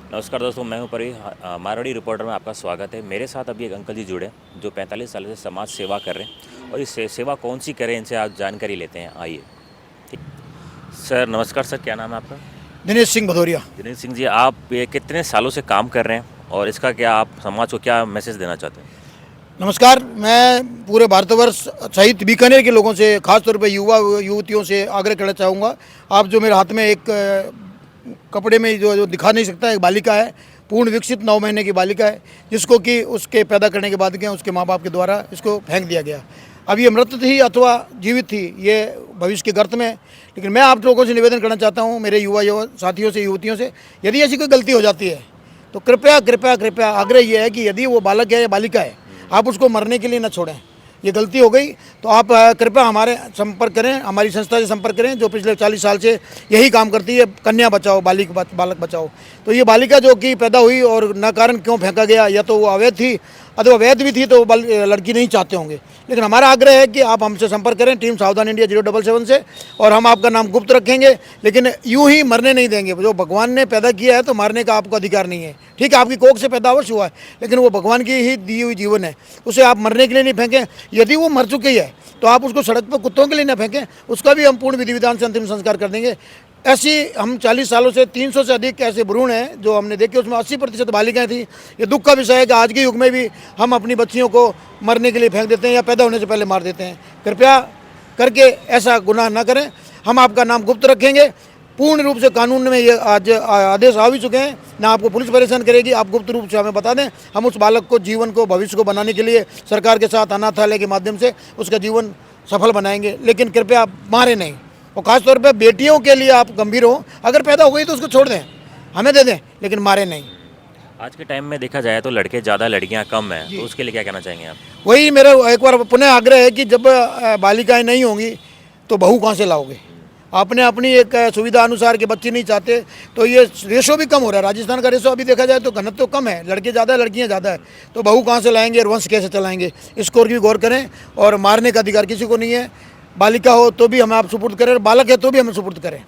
नमस्कार दोस्तों, मैं हूं परी। मारवाड़ी रिपोर्टर में आपका स्वागत है। मेरे साथ अभी एक अंकल जी जुड़े जो 45 साल से समाज सेवा कर रहे हैं और इस सेवा कौन सी करें इनसे आज जानकारी लेते हैं। आइए। ठीक। सर नमस्कार। सर क्या नाम है आपका? दिनेश सिंह भदौरिया। दिनेश सिंह जी, आप ये कितने सालों से काम कर रहे हैं और इसका क्या आप समाज को क्या मैसेज देना चाहते हैं? नमस्कार। मैं पूरे भारतवर्ष सहित बीकानेर के लोगों से, खासतौर पर युवा युवतियों से आग्रह करना चाहूँगा। आप जो मेरे हाथ में एक कपड़े में जो जो दिखा नहीं सकता, एक बालिका है, पूर्ण विकसित 9 महीने की बालिका है, जिसको कि उसके पैदा करने के बाद क्या उसके माँ बाप के द्वारा इसको फेंक दिया गया। अब ये मृत थी अथवा जीवित थी, ये भविष्य के गर्त में है। लेकिन मैं आप लोगों से निवेदन करना चाहता हूँ, मेरे युवा साथियों से, युवतियों से, यदि ऐसी कोई गलती हो जाती है तो कृपया कृपया कृपया आग्रह ये है कि यदि वो बालक है या बालिका है, आप उसको मरने के लिए न छोड़ें। ये गलती हो गई तो आप कृपया हमारे संपर्क करें, हमारी संस्था से संपर्क करें जो पिछले 40 साल से यही काम करती है, कन्या बचाओ बालक बचाओ। तो ये बालिका जो कि पैदा हुई और न कारण क्यों फेंका गया, या तो वो अवैध थी अथवा वैध भी थी, तो लड़की नहीं चाहते होंगे। लेकिन हमारा आग्रह है कि आप हमसे संपर्क करें, टीम सावधान इंडिया 077 से, और हम आपका नाम गुप्त रखेंगे। लेकिन यूं ही मरने नहीं देंगे। जो भगवान ने पैदा किया है तो मारने का आपको अधिकार नहीं है। ठीक है, आपकी कोख से पैदा अवश्य हुआ है, लेकिन वो भगवान की ही दी हुई जीवन है, उसे आप मरने के लिए नहीं फेंकें। यदि वो मर चुकी है तो आप उसको सड़क पर कुत्तों के लिए न फेंकें, उसका भी हम पूर्ण विधि विधान से अंतिम संस्कार कर देंगे। ऐसी हम 40 सालों से 300 से अधिक ऐसे भ्रूण हैं जो हमने देखे, उसमें 80% बालिकाएं थी। ये दुख का विषय है कि आज के युग में भी हम अपनी बच्चियों को मरने के लिए फेंक देते हैं या पैदा होने से पहले मार देते हैं। कृपया करके ऐसा गुनाह न करें। हम आपका नाम गुप्त रखेंगे। पूर्ण रूप से कानून में ये आज आदेश आ भी चुके हैं, ना आपको पुलिस परेशान करेगी। आप गुप्त रूप से हमें बता दें, हम उस बालक को, जीवन को, भविष्य को बनाने के लिए सरकार के साथ अनाथालय के माध्यम से उसका जीवन सफल बनाएंगे। लेकिन कृपया आप मारें नहीं, और ख़ासतौर पर बेटियों के लिए आप गंभीर हो। अगर पैदा हो गई तो उसको छोड़ दें, हमें दे दें, लेकिन मारें नहीं। आज के टाइम में देखा जाए तो लड़के ज़्यादा, लड़कियाँ कम हैं, तो उसके लिए क्या कहना चाहेंगे आप? वही मेरा एक बार पुनः आग्रह है कि जब बालिकाएं नहीं होंगी तो बहू कहाँ से लाओगे? आपने अपनी एक सुविधा अनुसार के बच्चे नहीं चाहते तो ये रेशो भी कम हो रहा है। राजस्थान का रेशो अभी देखा जाए तो घनत्व तो कम है, लड़के ज़्यादा है, लड़कियां ज़्यादा है। तो बहू कहाँ से लाएंगे और वंश कैसे चलाएंगे? इसको भी गौर करें। और मारने का अधिकार किसी को नहीं है। बालिका हो तो भी हमें आप सुपुर्द करें, और बालक है तो भी हमें सुपुर्द करें।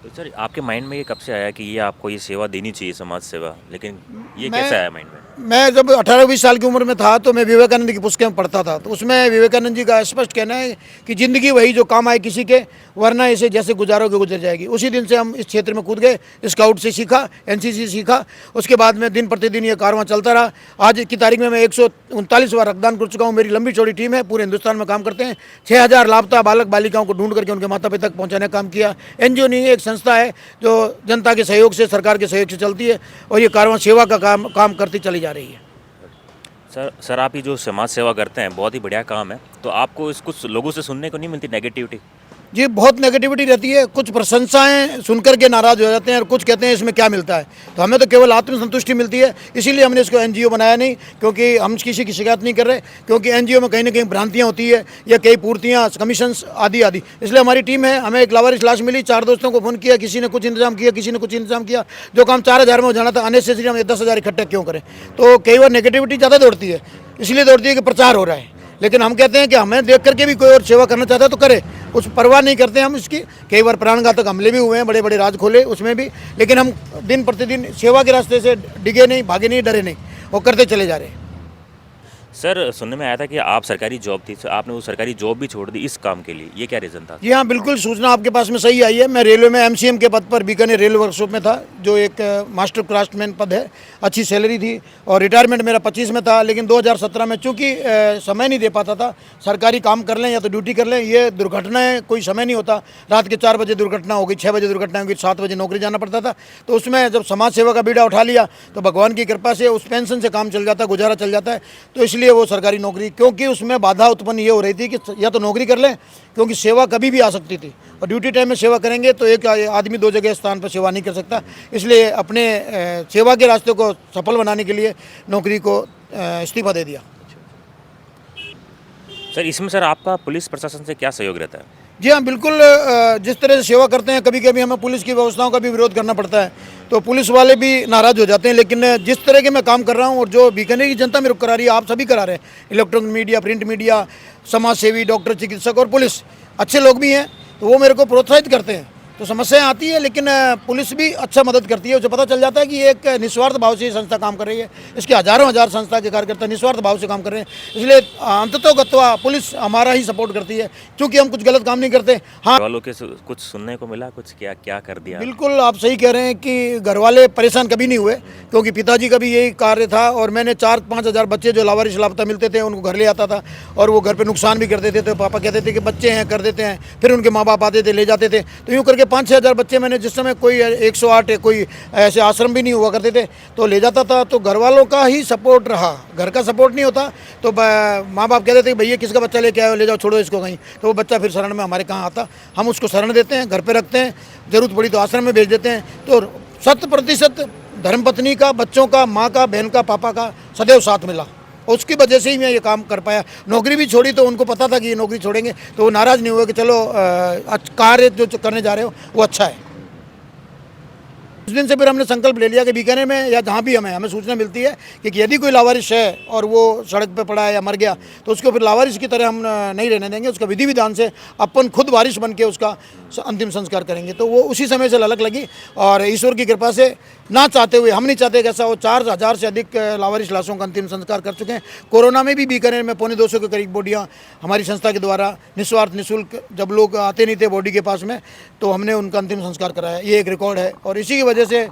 तो सर आपके माइंड में ये कब से आया कि ये आपको ये सेवा देनी चाहिए, समाज सेवा, लेकिन ये मैं कैसे आया माइंड में? मैं जब 18-20 साल की उम्र में था तो मैं विवेकानंद की पुस्तकें पढ़ता था। तो उसमें विवेकानंद जी का स्पष्ट कहना है कि ज़िंदगी वही जो काम आए किसी के, वरना इसे जैसे गुजारोगे गुजर जाएगी। उसी दिन से हम इस क्षेत्र में कूद गए। स्काउट से सीखा, एनसीसी सीखा, उसके बाद में दिन प्रतिदिन ये कारवां चलता रहा। आज की तारीख में मैं 139 बार रक्तदान कर चुका हूँ। मेरी लंबी चौड़ी टीम है, पूरे हिंदुस्तान में काम करते हैं। 6000 लापता बालक बालिकाओं को ढूंढ करके उनके माता पिता तक पहुँचाने का काम किया। एनजीओ नहीं है, एक संस्था है जो जनता के सहयोग से, सरकार के सहयोग से चलती है, और ये कारवां सेवा का काम करती चली जा रही है। सर आप ये जो समाज सेवा करते हैं बहुत ही बढ़िया काम है, तो आपको इस कुछ लोगों से सुनने को नहीं मिलती नेगेटिविटी? जी, बहुत नेगेटिविटी रहती है। कुछ प्रशंसाएं सुनकर के नाराज़ हो जाते हैं और कुछ कहते हैं इसमें क्या मिलता है। तो हमें तो केवल आत्मसंतुष्टि मिलती है। इसीलिए हमने इसको एनजीओ बनाया नहीं, क्योंकि हम किसी की शिकायत नहीं कर रहे, क्योंकि एनजीओ में कहीं ना कहीं भ्रांतियां होती है या कई पूर्तियां, कमीशंस आदि आदि। इसलिए हमारी टीम है। हमें एक लावारिस लाश मिली, 4 दोस्तों को फ़ोन किया, किसी ने कुछ इंतजाम किया, किसी ने कुछ इंतजाम किया। जो काम 4000 में हो जाना था, अननेसेसरी हम 10,000 इकट्ठे क्यों करें? तो कई बार नेगेटिविटी ज़्यादा दौड़ती है, इसलिए दौड़ती है कि प्रचार हो रहा है। लेकिन हम कहते हैं कि हमें देख करके भी कोई और सेवा करना चाहता है तो करे, उस परवाह नहीं करते हम इसकी। कई बार प्राणघातक हमले भी हुए हैं, बड़े बड़े राज खोले उसमें भी, लेकिन हम दिन प्रतिदिन सेवा के रास्ते से डिगे नहीं, भागे नहीं, डरे नहीं, वो करते चले जा रहे हैं। सर सुनने में आया था कि आप सरकारी जॉब थी, तो आपने वो सरकारी जॉब भी छोड़ दी इस काम के लिए, ये क्या रीज़न था? जी हाँ, बिल्कुल सूचना आपके पास में सही आई है। मैं रेलवे में एमसीएम के पद पर बीकानेर रेलवे वर्कशॉप में था, जो एक मास्टर क्राफ्टमैन पद है। अच्छी सैलरी थी और रिटायरमेंट मेरा 25 में था। लेकिन 2017 में चूँकि समय नहीं दे पाता था, सरकारी काम कर लें या तो ड्यूटी कर लें, ये दुर्घटनाएँ कोई समय नहीं होता। रात के 4 बजे दुर्घटना हो गई, 6 बजे दुर्घटना हो गई, 7 बजे नौकरी जाना पड़ता था। तो उसमें जब समाज सेवा का बीड़ा उठा लिया तो भगवान की कृपा से उस पेंशन से काम चल जाता है, गुजारा चल जाता है। तो इसलिए वो सरकारी नौकरी, क्योंकि उसमें बाधा उत्पन्न ये हो रही थी कि या तो नौकरी कर लें, क्योंकि सेवा कभी भी आ सकती थी, और ड्यूटी टाइम में सेवा करेंगे तो एक आदमी 2 जगह स्थान पर सेवा नहीं कर सकता। इसलिए अपने सेवा के रास्ते को सफल बनाने के लिए नौकरी को इस्तीफा दे दिया। सर इसमें सर आपका पुलिस प्रशासन से क्या सहयोग रहता है? जी हाँ, बिल्कुल। जिस तरह से सेवा करते हैं, कभी कभी हमें पुलिस की व्यवस्थाओं का भी विरोध करना पड़ता है, तो पुलिस वाले भी नाराज़ हो जाते हैं। लेकिन जिस तरह के मैं काम कर रहा हूँ और जो बीकानेर की जनता मेरे को करा रही है, आप सभी करा रहे हैं, इलेक्ट्रॉनिक मीडिया, प्रिंट मीडिया, समाज सेवी, डॉक्टर, चिकित्सक और पुलिस, अच्छे लोग भी हैं, तो वो मेरे को प्रोत्साहित करते हैं। तो समस्याएं आती है, लेकिन पुलिस भी अच्छा मदद करती है। उसे पता चल जाता है कि एक निस्वार्थ भाव से ये संस्था काम कर रही है, इसके हजारों हजार संस्था के कार्यकर्ता निस्वार्थ भाव से काम कर रहे हैं, इसलिए अंततोगत्वा पुलिस हमारा ही सपोर्ट करती है, क्योंकि हम कुछ गलत काम नहीं करते। हाँ, वालों के कुछ सुनने को मिला, कुछ क्या क्या कर दिया? बिल्कुल आप सही कह रहे हैं कि घर वाले परेशान कभी नहीं हुए, क्योंकि पिताजी का भी यही कार्य था, और मैंने 4-5 हज़ार बच्चे जो लावारिस लापता मिलते थे उनको घर ले आता था, और वो घर पे नुकसान भी कर देते थे। पापा कहते थे कि बच्चे हैं, कर देते हैं, फिर उनके माँ बाप आते थे, ले जाते थे। तो यूँ करके 5-6 हज़ार बच्चे मैंने, जिस समय कोई 108 कोई ऐसे आश्रम भी नहीं हुआ करते थे, तो ले जाता था। तो घर वालों का ही सपोर्ट रहा, घर का सपोर्ट नहीं होता तो माँ बाप कहते थे कि भैया किसका बच्चा लेके आए, ले जाओ, छोड़ो इसको कहीं। तो वो बच्चा फिर शरण में हमारे कहाँ आता, हम उसको शरण देते हैं, घर पे रखते हैं, जरूरत पड़ी तो आश्रम में भेज देते हैं। तो 100% धर्मपत्नी का, बच्चों का, माँ का, बहन का, पापा का सदैव साथ मिला, उसकी वजह से ही मैं ये काम कर पाया। नौकरी भी छोड़ी तो उनको पता था कि ये नौकरी छोड़ेंगे, तो वो नाराज़ नहीं हुए कि चलो कार्य जो करने जा रहे हो वो अच्छा है। उस दिन से फिर हमने संकल्प ले लिया कि बीकानेर में या जहाँ भी हमें सूचना मिलती है कि यदि कोई लावारिस है और वो सड़क पे पड़ा है या मर गया, तो उसको फिर लावारिस की तरह हम नहीं रहने देंगे, उसका विधि विधान से अपन खुद वारिस बन के उसका अंतिम संस्कार करेंगे। तो वो उसी समय से ललक लगी, और ईश्वर की कृपा से, ना चाहते हुए, हम नहीं चाहते कि ऐसा हो, 4,000 से अधिक लावारिस लाशों का अंतिम संस्कार कर चुके हैं। कोरोना में भी बीकानेर में 250 के करीब बॉडियाँ हमारी संस्था के द्वारा निस्वार्थ निःशुल्क, जब लोग आते नहीं थे बॉडी के पास में, तो हमने उनका अंतिम संस्कार कराया। ये एक रिकॉर्ड है, और इसी की वजह से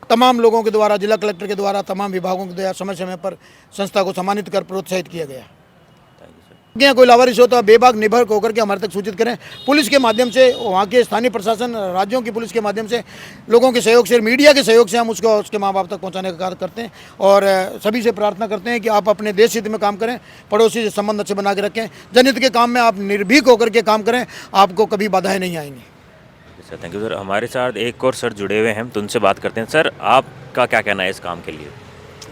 तमाम लोगों के द्वारा, जिला कलेक्टर के द्वारा, तमाम विभागों के द्वारा समय समय पर संस्था को सम्मानित कर प्रोत्साहित किया गया। क्या कोई लावारिस हो तो बेबाक निर्भर होकर के हमारे तक सूचित करें। पुलिस के माध्यम से, वहाँ के स्थानीय प्रशासन, राज्यों की पुलिस के माध्यम से, लोगों के सहयोग से, मीडिया के सहयोग से हम उसको उसके माँ बाप तक पहुँचाने का कार्य करते हैं। और सभी से प्रार्थना करते हैं कि आप अपने देश हित में काम करें, पड़ोसी से संबंध अच्छे बना के रखें, जनहित के काम में आप निर्भीक होकर के काम करें, आपको कभी बाधाएँ नहीं आएंगी। Sir thank you sir. हमारे साथ एक और सर जुड़े हुए हैं, तो उनसे बात करते हैं। सर आपका क्या कहना है इस काम के लिए?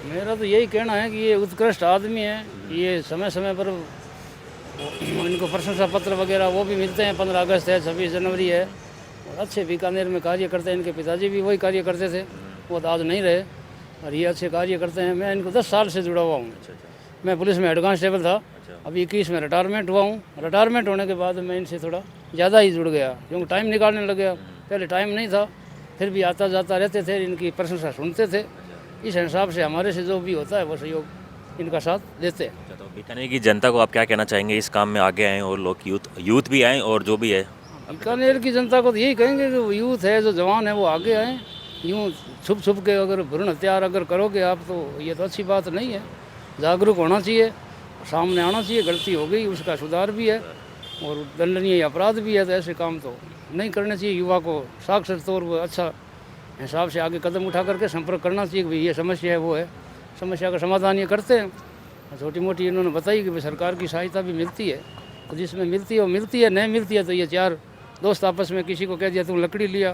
मेरा तो यही कहना है कि ये उत्कृष्ट आदमी है, ये समय समय पर इनको प्रशंसा पत्र वगैरह वो भी मिलते हैं। 15 अगस्त है, 26 जनवरी है, और अच्छे बीकानेर में कार्य करते हैं। इनके पिताजी भी वही कार्य करते थे, वो तो आज नहीं रहे, और ये अच्छे कार्य करते हैं। मैं इनको 10 साल से जुड़ा हुआ हूँ। मैं पुलिस में हेड कांस्टेबल था, अभी 21 में रिटायरमेंट हुआ हूँ। रिटायरमेंट होने के बाद मैं इनसे थोड़ा ज़्यादा ही जुड़ गया, क्योंकि टाइम निकालने लग गया। पहले टाइम नहीं था, फिर भी आता जाता रहते थे, इनकी प्रशंसा सुनते थे। इस हिसाब से हमारे से जो भी होता है वो सहयोग इनका साथ देते हैं। तो बीकानेर की जनता को आप क्या कहना चाहेंगे, इस काम में आगे आएँ और लोग यूथ भी आएँ, और जो भी है? बीकानेर की जनता को तो यही कहेंगे कि वो यूथ है, जो जवान है, वो आगे आएँ। यूँ छुप छुप के अगर भ्रूण हत्या अगर करोगे आप, तो ये तो अच्छी बात नहीं है। जागरूक होना चाहिए, सामने आना चाहिए, गलती हो गई उसका सुधार भी है, और दंडनीय अपराध भी है, तो ऐसे काम तो नहीं करने चाहिए। युवा को साक्षर तौर पर अच्छा हिसाब से आगे कदम उठा करके संपर्क करना चाहिए कि भाई ये समस्या है, वो है, समस्या का समाधान ये करते हैं। छोटी मोटी इन्होंने बताई कि भाई सरकार की सहायता भी मिलती है, तो जिसमें मिलती है वो मिलती है, नहीं मिलती है तो ये 4 दोस्त आपस में, किसी को कह दिया तुम लकड़ी लिया,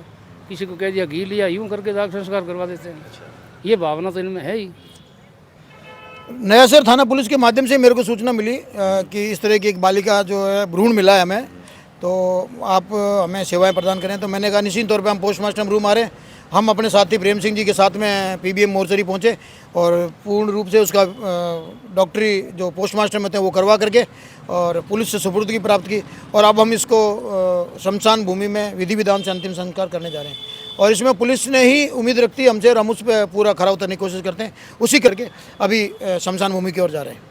किसी को कह दिया घी लिया, यूँ करके दाग संस्कार करवा देते हैं। ये भावना तो इनमें है ही। नया शहर थाना पुलिस के माध्यम से मेरे को सूचना मिली कि इस तरह की एक बालिका जो है भ्रूण मिला है हमें, तो आप हमें सेवाएं प्रदान करें। तो मैंने कहा निश्चित तौर पे हम पोस्टमार्टम रूम आ रहे हैं। हम अपने साथी प्रेम सिंह जी के साथ में पीबीएम मोर्चरी पहुंचे, और पूर्ण रूप से उसका डॉक्टरी जो पोस्टमार्टम होते हैं वो करवा करके और पुलिस से सुपुर्दगी प्राप्त की, और अब हम इसको शमशान भूमि में विधि विधान से अंतिम संस्कार करने जा रहे हैं। और इसमें पुलिस ने ही उम्मीद रखती है हमसे, और हम उस पर पूरा खरा उतरने की कोशिश करते हैं, उसी करके अभी शमशान भूमि की ओर जा रहे हैं।